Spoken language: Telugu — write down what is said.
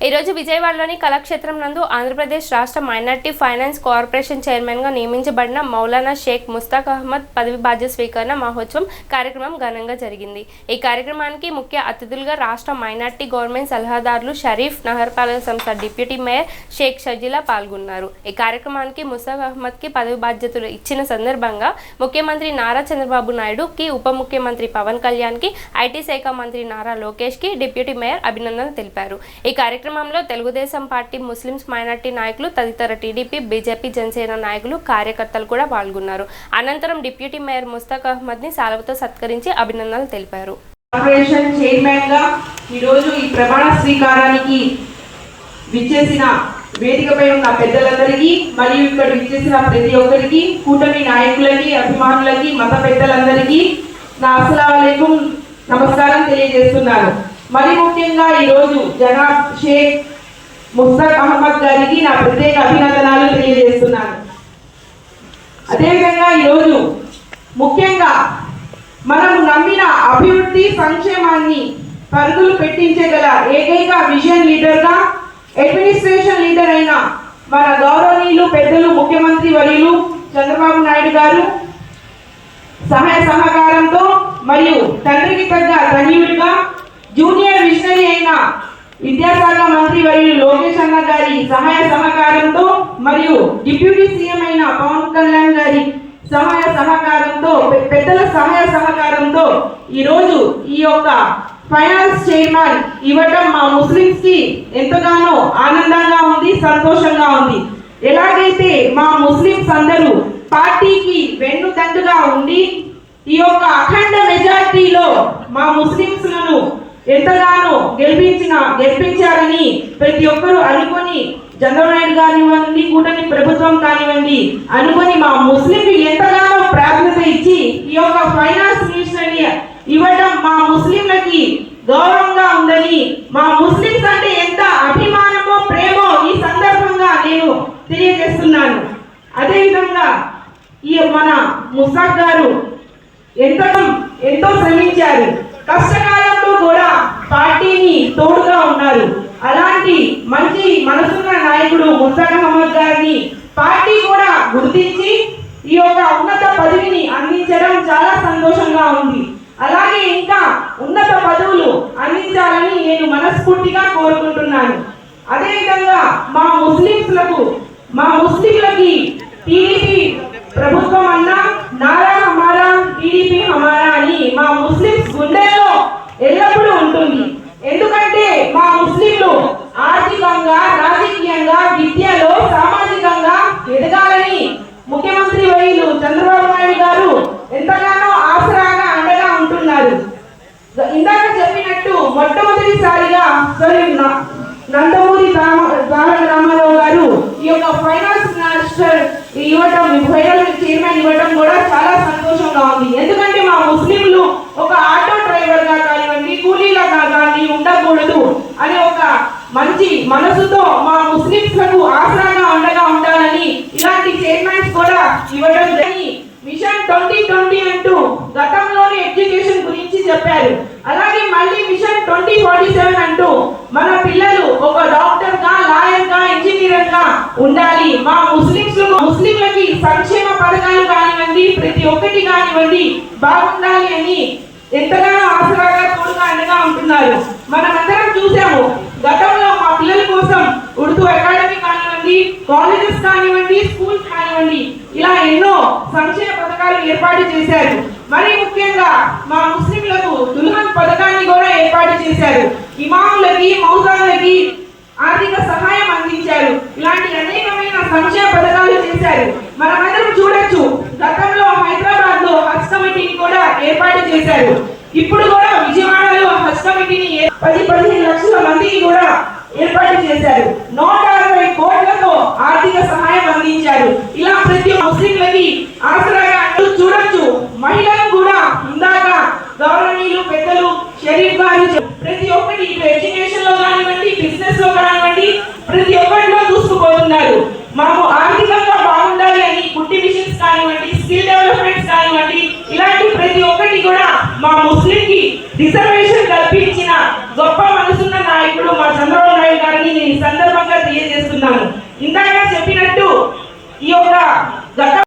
ఈరోజు విజయవాడలోని కళాక్షేత్రం నందు ఆంధ్రప్రదేశ్ రాష్ట్ర మైనార్టీ ఫైనాన్స్ కార్పొరేషన్ చైర్మన్గా నియమించబడిన మౌలానా షేక్ ముస్తాక్ అహ్మద్ పదవి బాధ్యత స్వీకరణ మహోత్సవం కార్యక్రమం ఘనంగా జరిగింది. ఈ కార్యక్రమానికి ముఖ్య అతిథులుగా రాష్ట్ర మైనార్టీ గవర్నమెంట్ సలహాదారులు షరీఫ్, నగరపాలక సంస్థ డిప్యూటీ మేయర్ షేక్ షజీలా పాల్గొన్నారు. ఈ కార్యక్రమానికి ముస్తాక్ అహ్మద్కి పదవి బాధ్యతలు ఇచ్చిన సందర్భంగా ముఖ్యమంత్రి నారా చంద్రబాబు నాయుడుకి, ఉప ముఖ్యమంత్రి పవన్ కళ్యాణ్కి, ఐటీ శాఖ మంత్రి నారా లోకేష్కి డిప్యూటీ మేయర్ అభినందనలు తెలిపారు. ఈ కార్యక్రమంలో తెలుగుదేశం పార్టీ, ముస్లిమ్స్ మైనార్టీ నాయకులు తదితర టీడీపీ, బీజేపీ, జనసేన నాయకులు, కార్యకర్తలు కూడా పాల్గొన్నారు. అనంతరం డిప్యూటీ మేయర్ ముస్తాక్ అహ్మద్ని శాలువతో సత్కరించి అభినందనలు తెలిపారు. కార్పొరేషన్ చైర్మన్ గా ఈరోజు ఈ ప్రమాణ స్వీకారానికి విచ్చేసిన వేదికపై ఉన్న పెద్దలందరికీ మరియు ఇక్కడ విచ్చేసిన ప్రతి ఒక్కరికి, కూటమి నాయకులకి, అభిమానులకి, మత పెద్దలందరికీ నా అస్సలాము అలైకుం నమస్కారం తెలియజేస్తున్నాను. మరి ముఖ్యంగా ఈరోజు జనాబ్ షేక్ ముస్తాక్ అహ్మద్ గారికి నా ప్రత్యేక అభినందనలు తెలియజేస్తున్నాను. అదేవిధంగా ఈరోజు ముఖ్యంగా మనం నమ్మిన అభివృద్ధి సంక్షేమాన్ని పరుగులు పెట్టించగల ఏకైక విజన్ లీడర్గా, అడ్మినిస్ట్రేషన్ లీడర్ అయిన మన గౌరవనీయులు పెద్దలు ముఖ్యమంత్రి వర్యులు చంద్రబాబు నాయుడు గారు సహాయ సహకారంతో మరియు తండ్రికి తగ్గ తనయుడిగా జూనియర్ విజనరీ అయిన విద్యాశాఖ మంత్రి వర్యులు లోకేష్ అన్న గారి సహాయ సహకారంతో మరియు డిప్యూటీ సీఎం అయిన పవన్ కళ్యాణ్ గారి సహాయ సహకారంతో, పెద్దల సహాయ సహకారంతో ఈరోజు ఈ యొక్క ఫైనాన్స్ చైర్మన్ ఇవ్వటం మా ముస్లిమ్స్ కి ఎంతగానో ఆనందంగా ఉంది, సంతోషంగా ఉంది. ఎలాగైతే మా ముస్లిమ్స్ అందరూ పార్టీకి వెన్నుదండుగా ఉండి ఈ యొక్క అఖండ మెజార్టీలో మా ముస్లిమ్స్ లను ఎంతగానో గెలిపించారని ప్రతి ఒక్కరూ అనుకొని, చంద్రబాబు నాయుడు కానివ్వండి, కూటమి ప్రభుత్వం కానివ్వండి అనుకొని మా ముస్లింలు ఎంతగానో ప్రాధాన్యత ఇచ్చి ఈ యొక్క ఫైనాన్స్ మినిస్టర్ని ఇవ్వడం మా ముస్లింలకి గౌరవంగా ఉందని, మా ముస్లింస్ అంటే ఎంత అభిమానమో ప్రేమో ఈ సందర్భంగా నేను తెలియజేస్తున్నాను. అదేవిధంగా ఈ మన ముస్తాక్ గారు ఎంతో శ్రమించారు. కష్టకాలంలో కూడా పార్టీని తోడుగా ఉన్నారు. అలాంటి మంచి మనసున్న నాయకుడు ముస్తాక్ అహ్మద్ గారిని పార్టీ కూడా గుర్తించి ఈ యొక్క ఉన్నత పదవిని అందించడం చాలా సంతోషంగా ఉంది. అలాగే ఇంకా ఉన్నత పదవులు అందించాలని నేను మనస్ఫూర్తిగా కోరుకుంటున్నాను. అదేవిధంగా మా ముస్లింలకి టీడీపీ ప్రభుత్వం అన్నా నారా హమారా, టీడీపీ హమారా అని మా ముస్లింస్ గుండెల్లో ఎల్లప్పుడూ ఉంటుంది. ఎందుకంటే మా ముస్లింలు ఆర్థికంగా, రాజకీయంగా, విద్యలో, సామాజికంగా ఎదగాలని ముఖ్యమంత్రి వర్యులు చంద్రబాబు నాయుడు గారు ఎంతగానో ఆసరాగా అండగా ఉంటున్నారు. ఇందాక చెప్పినట్టు మొట్టమొదటిసారిగా నందమూరి తారక రామారావు గారు ఈ యొక్క ఫైనాన్స్ మినిస్టర్ ఇవ్వటం, ఫైనాన్స్ చైర్మన్ ఇవ్వటం కూడా చాలా సంతోషంగా ఉంది. ఎందుకంటే మా ముస్లింలు ఒక ఆటో డ్రైవర్ గా కానివ్వండి, కూలీలుగా కానీ ఉండకూడదు అనే ఒక మంచి మనసుతో మా ముస్లింస్ లకు ఆసరాగా ఉండగా ఉండాలని ఇలాంటి చైర్మన్స్ కూడా ఇవ్వడం జరిగింది. మిషన్ 2020 అంటూ గతంలోనే ఎడ్యుకేషన్ గురించి చెప్పారు. అలాగే మళ్ళీ మిషన్ 2047 అంటూ మన పిల్లలు ఒక డాక్టర్ గా, లాయర్ గా, ఇంజనీర్ గా ఉండాలి. మా ముస్లింలకి సంక్షేమ పథకాలు కానివ్వండి, ప్రతి ఒక్కటి కానివ్వండి బాగుండాలి అని ఎంతగానో ఆసరాగా, తోడుగా అండగా ఉంటున్నారు. మనమందరం చూసాము గతంలో మా పిల్లల కోసం ఉర్దూ అకాడమీ కానివ్వండి, కాలేజెస్ కానివ్వండి, స్కూల్స్ కానివ్వండి ఇలా ఎన్నో సంక్షేమ పథకాలు ఏర్పాటు చేశారు. మరి ముఖ్యంగా మా ముస్లింలకు దుల్హన్ పథకాన్ని కూడా ఏర్పాటు చేశారు. ఇమాములకి, మౌజాన్లకి ఆర్థిక సహాయం అందించారు. ఇలాంటి అనేకమైన సంక్షేమ పథకాలు చేశారు. మనమందరం చూడొచ్చు, గతంలో హైదరాబాద్ లో హజ్ కమిటీని కూడా ఏర్పాటు చేశారు. ఇప్పుడు కూడా విజయవాడలో హజ్ కమిటీని 10-15 లక్షల మందికి కూడా ఏర్పాటు చేశారు. 160 కోట్లతో ఆర్థిక సహాయం అందించారు. ఇలా ప్రతి ముస్లింలకి ఆసరాగా చూడొచ్చు. మహిళలు కూడా ఇందాక గౌరవనీయులు పెద్దలు షరీఫ్ గారు ప్రతి ఒక్కటి ఎడ్యుకేషన్ లో కానివ్వండి, బిజినెస్ లో కానివ్వండి ప్రతి ఒక్కటిలో దూసుకుపోతున్నారు. మనము ఆర్థికంగా బాగుండాలి అని కుట్టి మిషన్స్ కానివ్వండి, స్కిల్ డెవలప్మెంట్స్ కానివ్వండి ఇలాంటి ప్రతి ఒక్కటి కూడా మా ముస్లిం కి రిజర్వేషన్ కల్పించిన గొప్ప మనసున్న నాయకుడు మా చంద్రబాబు నాయుడు గారిని సందర్భంగా తెలియజేస్తున్నాను. ఇందాక చెప్పినట్టు ఈ యొక్క గత